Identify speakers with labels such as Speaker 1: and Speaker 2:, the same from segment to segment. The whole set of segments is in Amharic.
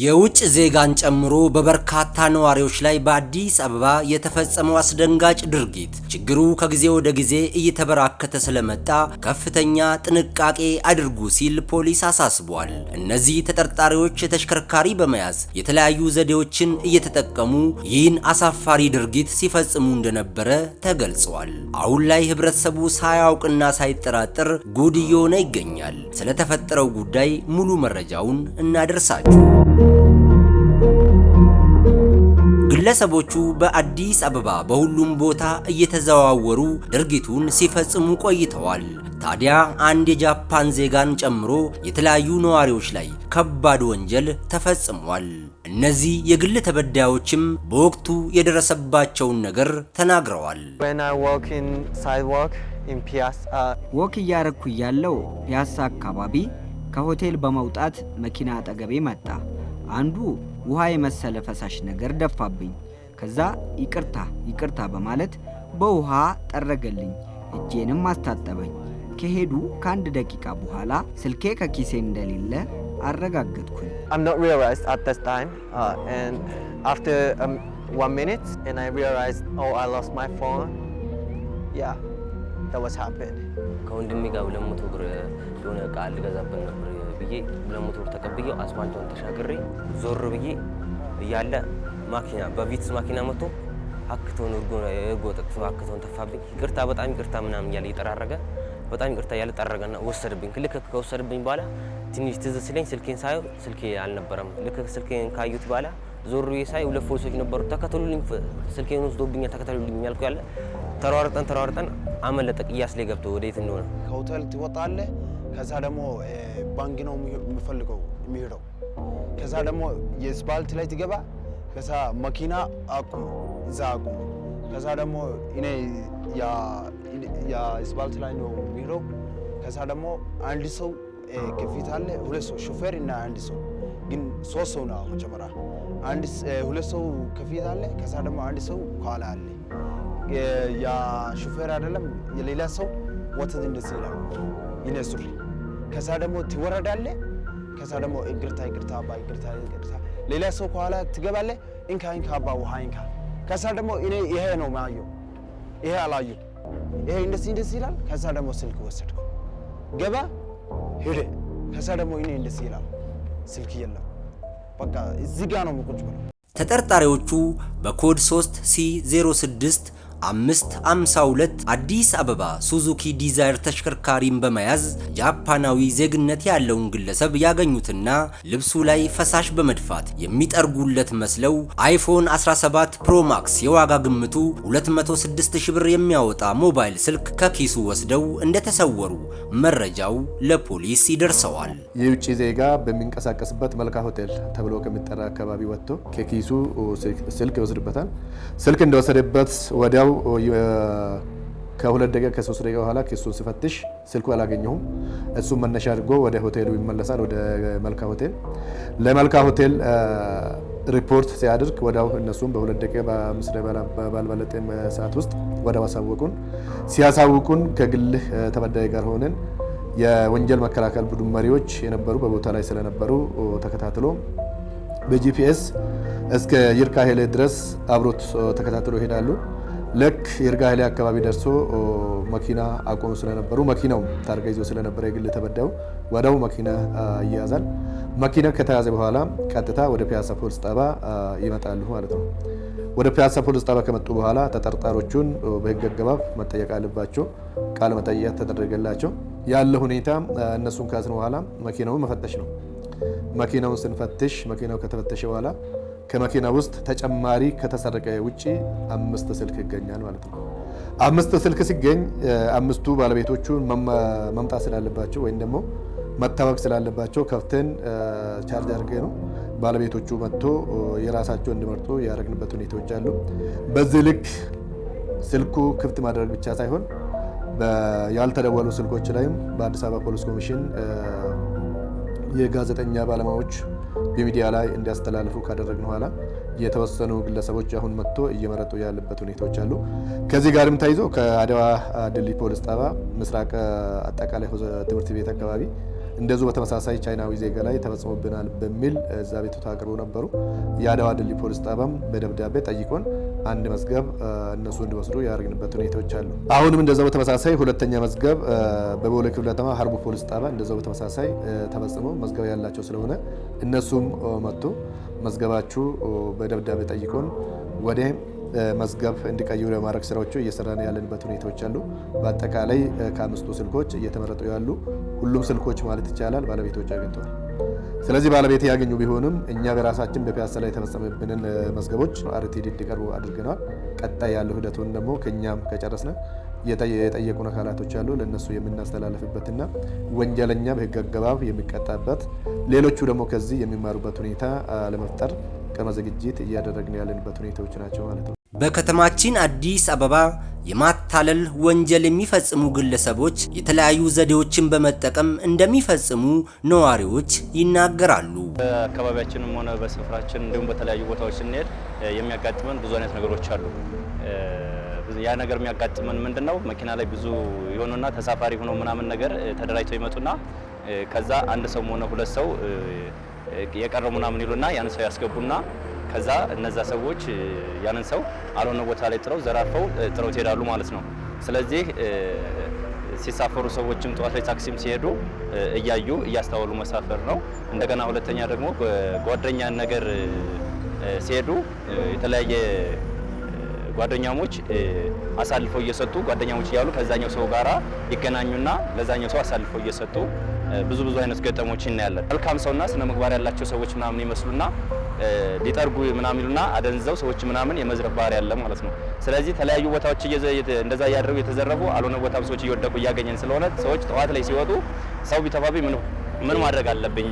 Speaker 1: የውጭ ዜጋን ጨምሮ በበርካታ ነዋሪዎች ላይ በአዲስ አበባ የተፈጸመው አስደንጋጭ ድርጊት ችግሩ ከጊዜ ወደ ጊዜ እየተበራከተ ስለመጣ ከፍተኛ ጥንቃቄ አድርጉ ሲል ፖሊስ አሳስቧል። እነዚህ ተጠርጣሪዎች ተሽከርካሪ በመያዝ የተለያዩ ዘዴዎችን እየተጠቀሙ ይህን አሳፋሪ ድርጊት ሲፈጽሙ እንደነበረ ተገልጿል። አሁን ላይ ህብረተሰቡ ሳያውቅና ሳይጠራጠር ጉድ እየሆነ ይገኛል። ስለተፈጠረው ጉዳይ ሙሉ መረጃውን እናደርሳችሁ። ግለሰቦቹ በአዲስ አበባ በሁሉም ቦታ እየተዘዋወሩ ድርጊቱን ሲፈጽሙ ቆይተዋል። ታዲያ አንድ የጃፓን ዜጋን ጨምሮ የተለያዩ ነዋሪዎች ላይ ከባድ ወንጀል ተፈጽሟል። እነዚህ የግል ተበዳዮችም በወቅቱ የደረሰባቸውን ነገር ተናግረዋል።
Speaker 2: ወክ እያረኩ ያለው ፒያሳ አካባቢ ከሆቴል በመውጣት መኪና አጠገቤ መጣ። አንዱ ውሃ የመሰለ ፈሳሽ ነገር ደፋብኝ። ከዛ ይቅርታ በማለት በውሃ ጠረገልኝ፣ እጄንም አስታጠበኝ። ከሄዱ ከአንድ ደቂቃ በኋላ ስልኬ ከኪሴ እንደሌለ አረጋገጥኩኝ።
Speaker 3: ከወንድሜ ጋር 200 ብር የሆነ ዕቃ ልገዛበት ነበር ብዬ 200 ብር ተቀብዬው አስፋልቱን ተሻግሬ ዞር ብዬ እያለ ማኪና በቪትስ ማኪና መጥቶ አክቶን እርጎ ጠቅሶ አክቶን ተፋብኝ። በጣም ይቅርታ ምናምን እያለ እየጠራረገ በጣም ይቅርታ እያለ ጠራረገና ወሰደብኝ። ልክ ከወሰደብኝ በኋላ ትንሽ ትዝ ሲለኝ ስልኬን ሳየው ስልኬ አልነበረም። ልክ ስልኬን ካዩት በኋላ ዞር ብዬ ሳይ 2 ፖሊሶች ነበሩ። ተከተሉልኝ፣ ስልኬን ወስዶብኛል፣ ተከተሉልኝ ያልኩ ያለ ተሯርጠን አመለጠ። ቅያስ ላይ ገብቶ ወዴት እንደሆነ
Speaker 4: ከሆቴል ትወጣለህ። ከዛ ደግሞ ባንክ ነው የሚሄደው። ከዛ ደግሞ የስፓልት ላይ ትገባ። ከዛ መኪና እዛ አቁም። ከዛ ደግሞ እኔ የስፓልት ላይ ነው የሚሄደው። ከዛ ደግሞ አንድ ሰው ከፊት አለ፣ 2 ሰው ሾፌር እና አንድ ሰው ግን 3 ሰው ነው መጀመሪያ። 2 ሰው ከፊት አለ። ከዛ ደግሞ አንድ ሰው ከኋላ አለ። ያ ሾፌር አይደለም የሌላ ሰው ወተት እንደዚህ ይላል ይነሱሪ። ከዛ ደግሞ ትወረዳለህ። ከዛ ደግሞ ይቅርታ አባ ይቅርታ። ሌላ ሰው ከኋላ ትገባለህ። እንካ አባ ውሃ እንካ። ከዛ ደግሞ እኔ ይሄ ነው ማየው፣ ይሄ አላየው፣ ይሄ እንደዚህ ይላል። ከዛ ደግሞ ስልክ ወሰድኩ፣ ገባ ሄደ። ከዛ ደግሞ እኔ እንደዚህ ይላል፣ ስልክ የለም። በቃ እዚህ ጋር ነው ቁጭ ብለው
Speaker 1: ተጠርጣሪዎቹ በኮድ 3 C06 552 አዲስ አበባ ሱዙኪ ዲዛይር ተሽከርካሪን በመያዝ ጃፓናዊ ዜግነት ያለውን ግለሰብ ያገኙትና ልብሱ ላይ ፈሳሽ በመድፋት የሚጠርጉለት መስለው አይፎን 17 ፕሮ ማክስ የዋጋ ግምቱ 206,000 ብር የሚያወጣ ሞባይል ስልክ ከኪሱ ወስደው እንደተሰወሩ መረጃው ለፖሊስ ይደርሰዋል።
Speaker 5: የውጭ ዜጋ በሚንቀሳቀስበት መልካ ሆቴል ተብሎ ከሚጠራ አካባቢ ወጥቶ ከኪሱ ስልክ ይወስድበታል። ስልክ እንደወሰደበት ወዲያው ከ2 ደቂቃ ከ3 ደቂቃ በኋላ ኪሱን ሲፈትሽ ስልኩ አላገኘሁም። እሱ መነሻ አድርጎ ወደ ሆቴሉ ይመለሳል፣ ወደ መልካ ሆቴል። ለመልካ ሆቴል ሪፖርት ሲያደርግ ወዲያው እነሱም በ2 ደቂቃ በ5 ደቂቃ ባልበለጠ ሰዓት ውስጥ ወዲያው ሲያሳውቁን ከግል ተበዳይ ጋር ሆነን የወንጀል መከላከል ቡድን መሪዎች የነበሩ በቦታ ላይ ስለነበሩ ተከታትሎ በጂፒኤስ እስከ ይርጋ ኃይሌ ድረስ አብሮት ተከታትሎ ይሄዳሉ። ልክ ይርጋ ኃይሌ አካባቢ ደርሶ መኪና አቆሙ ስለነበሩ መኪናው ታርጋ ይዞ ስለነበረ የግል ተበዳዩ ወዲያው መኪና ይያዛል። መኪና ከተያዘ በኋላ ቀጥታ ወደ ፒያሳ ፖሊስ ጣቢያ ይመጣሉ ማለት ነው። ወደ ፒያሳ ፖሊስ ጣቢያ ከመጡ በኋላ ተጠርጣሪዎቹን በህግ አግባብ መጠየቅ አለባቸው። ቃለ መጠይቅ ተደረገላቸው። ያለ ሁኔታ እነሱን ካስነ በኋላ መኪናውን መፈተሽ ነው። መኪናውን ስንፈትሽ መኪናው ከተፈተሸ በኋላ ከመኪና ውስጥ ተጨማሪ ከተሰረቀ ውጪ 5 ስልክ ይገኛል ማለት ነው። 5 ስልክ ሲገኝ 5ቱ ባለቤቶቹ መምጣት ስላለባቸው ወይም ደግሞ መታወቅ ስላለባቸው ከፍተን ቻርጅ አድርገ ነው ባለቤቶቹ መጥቶ የራሳቸው እንዲመርጡ ያደረግንበት ሁኔታዎች አሉ። በዚህ ልክ ስልኩ ክፍት ማድረግ ብቻ ሳይሆን ያልተደወሉ ስልኮች ላይም በአዲስ አበባ ፖሊስ ኮሚሽን የጋዜጠኛ ባለሙያዎች በሚዲያ ላይ እንዲያስተላልፉ ካደረግን በኋላ የተወሰኑ ግለሰቦች አሁን መጥቶ እየመረጡ ያለበት ሁኔታዎች አሉ። ከዚህ ጋርም ተይዞ ከአድዋ ድልድይ ፖሊስ ጣቢያ ምስራቅ አጠቃላይ ትምህርት ቤት አካባቢ እንደዚሁ በተመሳሳይ ቻይናዊ ዜጋ ላይ ተፈጽሞብናል በሚል እዛ ቤቱታ አቅርቦ ነበሩ። የአድዋ ድልድይ ፖሊስ ጣቢያም በደብዳቤ ጠይቆን አንድ መዝገብ እነሱ እንዲወስዱ ያደረግንበት ሁኔታዎች አሉ። አሁንም እንደዛው በተመሳሳይ ሁለተኛ መዝገብ በቦሌ ክፍለ ከተማ ሀርቡ ፖሊስ ጣቢያ እንደዛው በተመሳሳይ ተፈጽሞ መዝገብ ያላቸው ስለሆነ እነሱም መጥቶ መዝገባችሁ በደብዳቤ ጠይቆን ወደ መዝገብ እንዲቀይሩ የማድረግ ስራዎቹ እየሰራን ያለንበት ሁኔታዎች አሉ። በአጠቃላይ ከ5ቱ ስልኮች እየተመረጡ ያሉ ሁሉም ስልኮች ማለት ይቻላል ባለቤቶች አግኝተዋል። ስለዚህ ባለቤት ያገኙ ቢሆንም እኛ በራሳችን በፒያሳ ላይ የተፈጸመብንን መዝገቦች አርቲዲ እንዲቀርቡ አድርገናል። ቀጣይ ያለው ሂደቱን ደግሞ ከኛም ከጨረስነ የጠየቁን አካላቶች አሉ ለነሱ የምናስተላልፍበትና ወንጀለኛ በህግ አግባብ የሚቀጣበት ሌሎቹ ደግሞ ከዚህ የሚማሩበት ሁኔታ ለመፍጠር ቅድመ ዝግጅት እያደረግን ያለንበት ሁኔታዎች ናቸው ማለት ነው።
Speaker 1: በከተማችን አዲስ አበባ የማታለል ወንጀል የሚፈጽሙ ግለሰቦች የተለያዩ ዘዴዎችን በመጠቀም እንደሚፈጽሙ ነዋሪዎች ይናገራሉ።
Speaker 6: በአካባቢያችንም ሆነ በስፍራችን እንዲሁም በተለያዩ ቦታዎች ስንሄድ የሚያጋጥመን ብዙ አይነት ነገሮች አሉ። ያ ነገር የሚያጋጥመን ምንድነው? መኪና ላይ ብዙ የሆኑና ተሳፋሪ ሆኖ ምናምን ነገር ተደራጅተው ይመጡና ከዛ አንድ ሰው ሆነ ሁለት ሰው የቀረው ምናምን ይሉና ያን ሰው ያስገቡና ከዛ እነዛ ሰዎች ያንን ሰው አልሆነ ቦታ ላይ ጥረው ዘራርፈው ጥረው ይሄዳሉ ማለት ነው። ስለዚህ ሲሳፈሩ ሰዎችም ጠዋት ላይ ታክሲም ሲሄዱ እያዩ እያስተዋሉ መሳፈር ነው። እንደገና ሁለተኛ ደግሞ ጓደኛ ነገር ሲሄዱ የተለያየ ጓደኛሞች አሳልፈው እየሰጡ ጓደኛሞች እያሉ ከዛኛው ሰው ጋራ ይገናኙና ለዛኛው ሰው አሳልፈው እየሰጡ ብዙ አይነት ገጠሞች እናያለን። መልካም ሰውና ስነ ምግባር ያላቸው ሰዎች ምናምን ይመስሉና ሊጠርጉ ምናምን ይሉና አደንዘው ሰዎች ምናምን የመዝረፍ ባህሪ ያለ ማለት ነው። ስለዚህ ተለያዩ ቦታዎች እንደዛ እያደረጉ የተዘረፉ አልሆነ ቦታም ሰዎች እየወደቁ እያገኘን ስለሆነ ሰዎች ጠዋት ላይ ሲወጡ ሰው ቢተባቢ ምን ማድረግ አለብኝ፣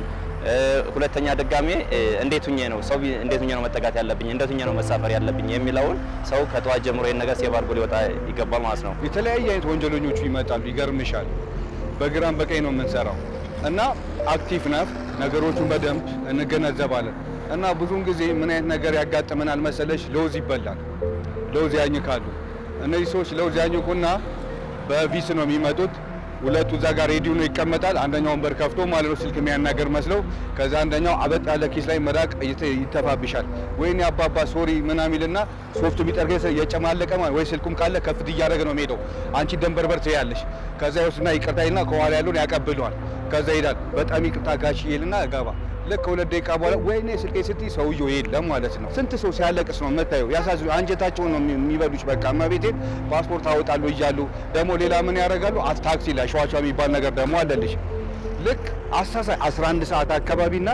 Speaker 6: ሁለተኛ ድጋሜ እንዴት ሁኜ ነው ሰው እንዴት ሁኜ ነው መጠጋት ያለብኝ፣ እንዴት ሁኜ ነው መሳፈር ያለብኝ የሚለውን ሰው ከጠዋት ጀምሮ ይሄን ነገር ሴቭ አድርጎ ሊወጣ ይገባል ማለት ነው።
Speaker 7: የተለያየ አይነት ወንጀለኞቹ ይመጣሉ። ይገርምሻል፣ በግራም በቀኝ ነው የምንሰራው እና አክቲቭ ናት። ነገሮቹን በደንብ እንገነዘባለን እና ብዙውን ጊዜ ምን አይነት ነገር ያጋጥመናል መሰለሽ? ለውዝ ይበላል፣ ለውዝ ያኝካሉ። እነዚህ ሰዎች ለውዝ ያኝኩና በቪስ ነው የሚመጡት። ሁለቱ እዛ ጋር ሬዲዮ ነው ይቀመጣል። አንደኛውን በር ከፍቶ ማለት ነው ስልክ የሚያናገር መስለው፣ ከዛ አንደኛው አበጥ ያለ ኪስ ላይ መራቅ ይተፋብሻል። ወይኔ አባባ ሶሪ ምናምን ይልና ሶፍቱ ቢጠርገ የጨማለቀ ወይ ስልኩም ካለ ከፍት እያደረገ ነው የሚሄደው። አንቺ ደንበርበር ትያለሽ። ከዛ ይወስድና ይቅርታ ይልና ከኋላ ያለውን ያቀብለዋል። ከዛ ይሄዳል። በጣም ይቅርታ ጋሽ ይልና ገባ። ልክ 2 ደቂቃ በኋላ ወይኔ ስልኬ ስትይ ሰውየው የለም ማለት ነው። ስንት ሰው ሲያለቅስ ነው የምታየው። ያሳዝኑ። አንጀታቸውን ነው የሚበሉሽ። በቃ እመቤቴን ፓስፖርት አወጣሉ እያሉ ደግሞ ሌላ ምን ያደርጋሉ? ታክሲ ላይ ሸዋቿ የሚባል ነገር ደግሞ አለልሽ። ልክ 11 ሰዓት አካባቢና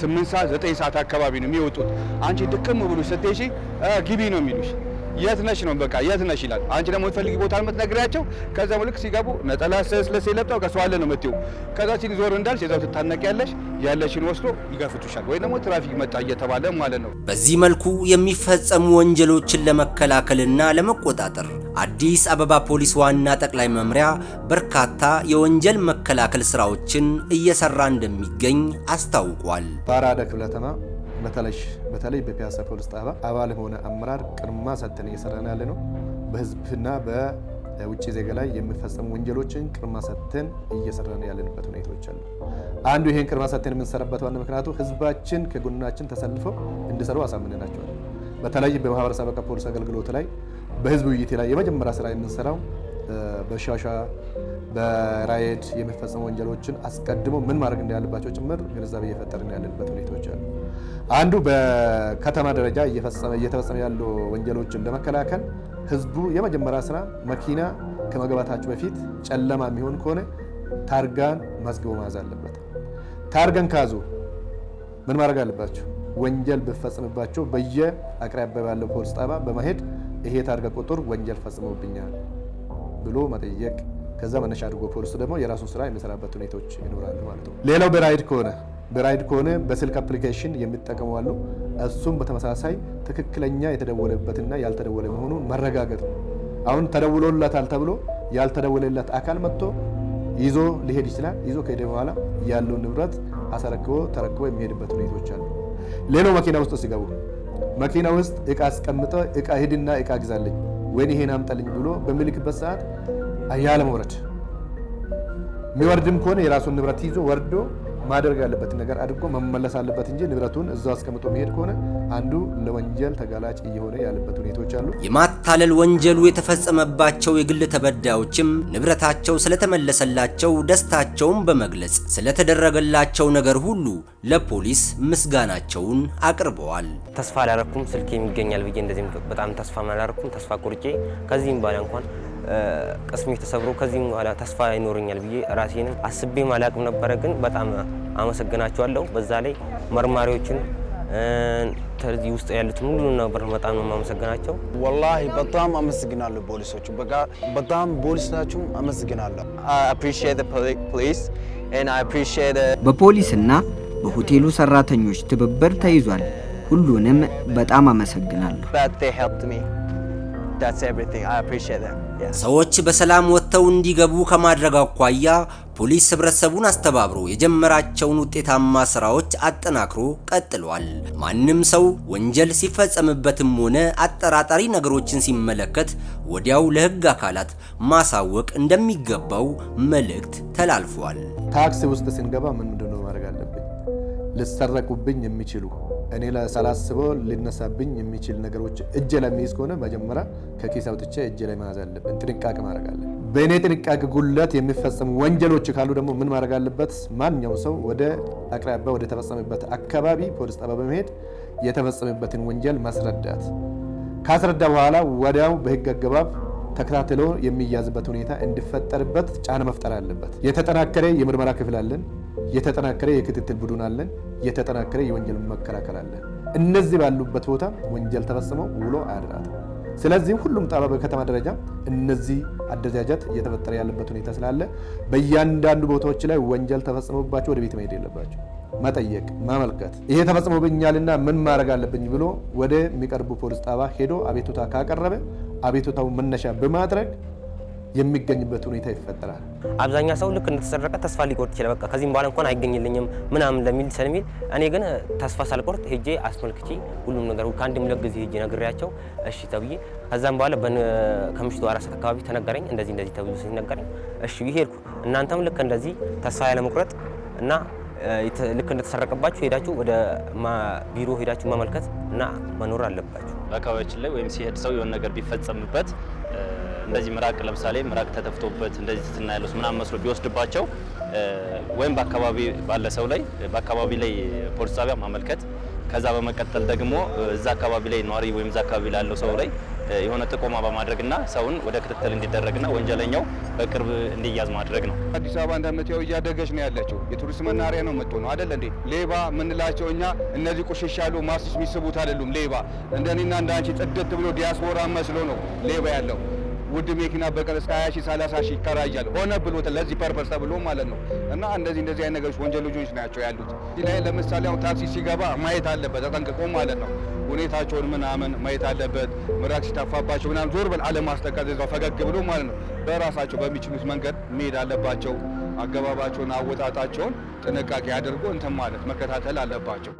Speaker 7: 8 ሰዓት 9 ሰዓት አካባቢ ነው የሚወጡት። አንቺ ድቅም ብሎ ስትሄጂ ግቢ ነው የሚሉሽ። የት ነሽ ነው በቃ የት ነሽ ይላል። አንቺ ደግሞ የምትፈልጊ ቦታ አልመትነግሪያቸው። ከዛ ልክ ሲገቡ ነጠላ ስለስ የለብጠው ከሰው አለ ነው የምትይው። ከዛ ሲል ዞር እንዳልሽ እዛው ትታነቂያለሽ። ያለሽን ወስዶ ይገፍቱሻል፣ ወይ ደግሞ ትራፊክ መጣ እየተባለ ማለት ነው።
Speaker 1: በዚህ መልኩ የሚፈጸሙ ወንጀሎችን ለመከላከልና ለመቆጣጠር አዲስ አበባ ፖሊስ ዋና ጠቅላይ መምሪያ በርካታ የወንጀል መከላከል ስራዎችን እየሰራ እንደሚገኝ አስታውቋል።
Speaker 5: በአራዳ ክፍለ ከተማ በተለይ በፒያሳ ፖሊስ ጣቢያ አባል የሆነ አመራር ቅድማ ሰጥተን እየሰራን ያለ ነው። በህዝብና በውጭ ዜጋ ላይ የሚፈጸሙ ወንጀሎችን ቅድማ ሰጥተን እየሰራን ያለንበት ሁኔታዎች አሉ። አንዱ ይሄን ቅድማ ሰጥተን የምንሰራበት ዋና ምክንያቱ ህዝባችን ከጎናችን ተሰልፈው እንዲሰሩ አሳምነናቸዋል። በተለይ በማህበረሰብ አቀፍ ፖሊስ አገልግሎት ላይ በህዝብ ውይይት ላይ የመጀመሪያ ስራ የምንሰራው በሻሻ በራይድ የሚፈጸሙ ወንጀሎችን አስቀድሞ ምን ማድረግ እንዳለባቸው ጭምር ግንዛቤ እየፈጠርን ያለንበት ሁኔታዎች አሉ። አንዱ በከተማ ደረጃ እየተፈጸመ ያሉ ወንጀሎችን ለመከላከል ህዝቡ የመጀመሪያ ስራ መኪና ከመግባታችሁ በፊት ጨለማ የሚሆን ከሆነ ታርጋን መዝግቦ መያዝ አለበት። ታርጋን ካዙ ምን ማድረግ አለባቸው? ወንጀል ብፈጽምባቸው በየአቅራቢያው ያለው ፖሊስ ጣቢያ በመሄድ ይሄ ታርጋ ቁጥር ወንጀል ፈጽሞብኛል ብሎ መጠየቅ። ከዛ መነሻ አድርጎ ፖሊሱ ደግሞ የራሱን ስራ የሚሰራበት ሁኔታዎች ይኖራሉ ማለት ነው። ሌላው በራይድ ከሆነ በስልክ አፕሊኬሽን የሚጠቀሙ አሉ። እሱም በተመሳሳይ ትክክለኛ የተደወለበትና ያልተደወለ መሆኑን መረጋገጥ ነው። አሁን ተደውሎለታል ተብሎ ያልተደወለለት አካል መጥቶ ይዞ ሊሄድ ይችላል። ይዞ ከሄደ በኋላ ያለውን ንብረት ተረክቦ የሚሄድበት ሁኔታዎች አሉ። ሌላው መኪና ውስጥ ሲገቡ መኪና ውስጥ እቃ አስቀምጠ እቃ ሂድና እቃ ግዛልኝ ወይኔ ይሄን አምጣልኝ ብሎ በሚልክበት ሰዓት ያለ መውረድ የሚወርድም ከሆነ የራሱን ንብረት ይዞ ወርዶ ማድረግ ያለበትን ነገር አድርጎ መመለስ አለበት እንጂ ንብረቱን እዛው አስቀምጦ መሄድ ከሆነ አንዱ ለወንጀል ተጋላጭ እየሆነ ያለበት ሁኔታዎች አሉ።
Speaker 1: የማታለል ወንጀሉ የተፈጸመባቸው የግል ተበዳዮችም ንብረታቸው ስለተመለሰላቸው ደስታቸውን በመግለጽ ስለተደረገላቸው ነገር ሁሉ ለፖሊስ ምስጋናቸውን አቅርበዋል።
Speaker 3: ተስፋ አላረኩም ስልክ የሚገኛል ብዬ እንደዚህ በጣም ተስፋ አላረኩም። ተስፋ ቆርጬ ከዚህም በኋላ እንኳን ቅስሜ ተሰብሮ ከዚህም በኋላ ተስፋ ይኖረኛል ብዬ ራሴንም አስቤም አላቅም ነበረ። ግን በጣም አመሰግናቸዋለሁ። በዛ ላይ መርማሪዎችን ተዚህ ውስጥ ያሉትን ሁሉ ነበር በጣም ነው የማመሰግናቸው።
Speaker 4: ወላሂ በጣም አመሰግናለሁ ፖሊሶቹ። በጣም ፖሊሶቹም አመሰግናለሁ። I appreciate the police and I appreciate
Speaker 2: በፖሊስና በሆቴሉ ሰራተኞች ትብብር ተይዟል። ሁሉንም በጣም አመሰግናለሁ።
Speaker 4: that they helped me. That's everything. I appreciate them.
Speaker 1: ሰዎች በሰላም ወጥተው እንዲገቡ ከማድረግ አኳያ ፖሊስ ህብረተሰቡን አስተባብሮ የጀመራቸውን ውጤታማ ስራዎች አጠናክሮ ቀጥሏል። ማንም ሰው ወንጀል ሲፈጸምበትም ሆነ አጠራጣሪ ነገሮችን ሲመለከት ወዲያው ለህግ አካላት ማሳወቅ እንደሚገባው መልእክት ተላልፏል።
Speaker 5: ታክሲ ውስጥ ስንገባ ምንድነው ማድረግ አለብኝ? ልሰረቁብኝ የሚችሉ እኔ ለሳላስበው ሊነሳብኝ የሚችል ነገሮች እጄ ላይ የሚይዝ ከሆነ መጀመሪያ ከኪስ አውጥቼ እጄ ላይ መያዝ አለብኝ። ጥንቃቄ ማድረግ አለብኝ። በእኔ ጥንቃቄ ጉለት የሚፈጸሙ ወንጀሎች ካሉ ደግሞ ምን ማድረግ አለበት? ማንኛውም ሰው ወደ አቅራቢያ ወደ ተፈጸመበት አካባቢ ፖሊስ ጣቢያ በመሄድ የተፈጸመበትን ወንጀል ማስረዳት፣ ካስረዳ በኋላ ወዲያው በህግ አግባብ ተከታትሎ የሚያዝበት ሁኔታ እንዲፈጠርበት ጫና መፍጠር አለበት። የተጠናከረ የምርመራ ክፍል አለን። የተጠናከረ የክትትል ቡድን አለን። የተጠናከረ የወንጀል መከላከል አለን። እነዚህ ባሉበት ቦታ ወንጀል ተፈጽመው ውሎ አያድራትም። ስለዚህ ሁሉም ጣቢያ በከተማ ደረጃ እነዚህ አደረጃጀት እየተፈጠረ ያለበት ሁኔታ ስላለ በእያንዳንዱ ቦታዎች ላይ ወንጀል ተፈጽሞባቸው ወደ ቤት መሄድ የለባቸው። መጠየቅ፣ ማመልከት ይሄ ተፈጽሞብኛልና ምን ማድረግ አለብኝ ብሎ ወደ የሚቀርቡ ፖሊስ ጣቢያ ሄዶ አቤቱታ ካቀረበ አቤቱታው መነሻ በማድረግ የሚገኝበት ሁኔታ ይፈጠራል።
Speaker 3: አብዛኛ ሰው ልክ እንደተሰረቀ ተስፋ ሊቆርጥ ይችላል። በቃ ከዚህም በኋላ እንኳን አይገኝልኝም ምናምን ለሚል ስለሚል እኔ ግን ተስፋ ሳልቆርጥ ሄጄ አስመልክቼ ሁሉም ነገር ከአንድም ሁለት ጊዜ ሄጄ ነግሬያቸው እሺ ተብዬ ከዛም በኋላ ከምሽቱ 4 ሰዓት አካባቢ ተነገረኝ። እንደዚህ ተብሎ ሲነገረኝ እሺ ሄድኩ። እናንተም ልክ እንደዚህ ተስፋ ያለ መቁረጥ እና ልክ እንደተሰረቀባችሁ ሄዳችሁ ወደ ቢሮ ሄዳችሁ ማመልከት እና መኖር አለባችሁ።
Speaker 6: በአካባቢያችን ላይ ወይም ሲሄድ ሰው የሆነ ነገር ቢፈጸምበት እንደዚህ ምራቅ ለምሳሌ ምራቅ ተተፍቶበት እንደዚህ ትትና ያለው ምናምን መስሎ ቢወስድባቸው ወይም በአካባቢ ባለ ሰው ላይ በአካባቢ ላይ ፖሊስ ጣቢያ ማመልከት፣ ከዛ በመቀጠል ደግሞ እዛ አካባቢ ላይ ኗሪ ወይም እዛ አካባቢ ላለው ሰው ላይ የሆነ ጥቆማ በማድረግና ሰውን ወደ ክትትል እንዲደረግና ወንጀለኛው በቅርብ እንዲያዝ ማድረግ ነው።
Speaker 7: አዲስ አበባ እንደምታየው እያደገች ነው ያለችው። የቱሪስት መናሪያ ነው የምትሆነው አይደል እንዴ? ሌባ ምንላቸው እኛ እነዚህ ቆሽሽ ያሉ ማስሽ የሚስቡት አይደሉም። ሌባ እንደኔና እንዳንቺ ጥድት ብሎ ዲያስፖራ መስሎ ነው ሌባ ያለው። ውድ መኪና በቀን እስከ 20 ሺህ 30 ሺህ ይከራያል። ሆነ ብሎ ለዚህ ፐርፐስ ተብሎ ማለት ነው። እና እንደዚህ አይነት ነገሮች ወንጀለኞች ናቸው ያሉት። እዚህ ላይ ለምሳሌ አሁን ታክሲ ሲገባ ማየት አለበት ተጠንቅቆ ማለት ነው። ሁኔታቸውን ምናምን ማየት አለበት። ምራቅ ሲታፋባቸው ምናምን ዞር በል አለማስጠቀስ እዛው ፈገግ ብሎ ማለት ነው። በራሳቸው በሚችሉት መንገድ መሄድ አለባቸው። አገባባቸውን አወጣጣቸውን ጥንቃቄ አድርጎ እንትን ማለት መከታተል አለባቸው።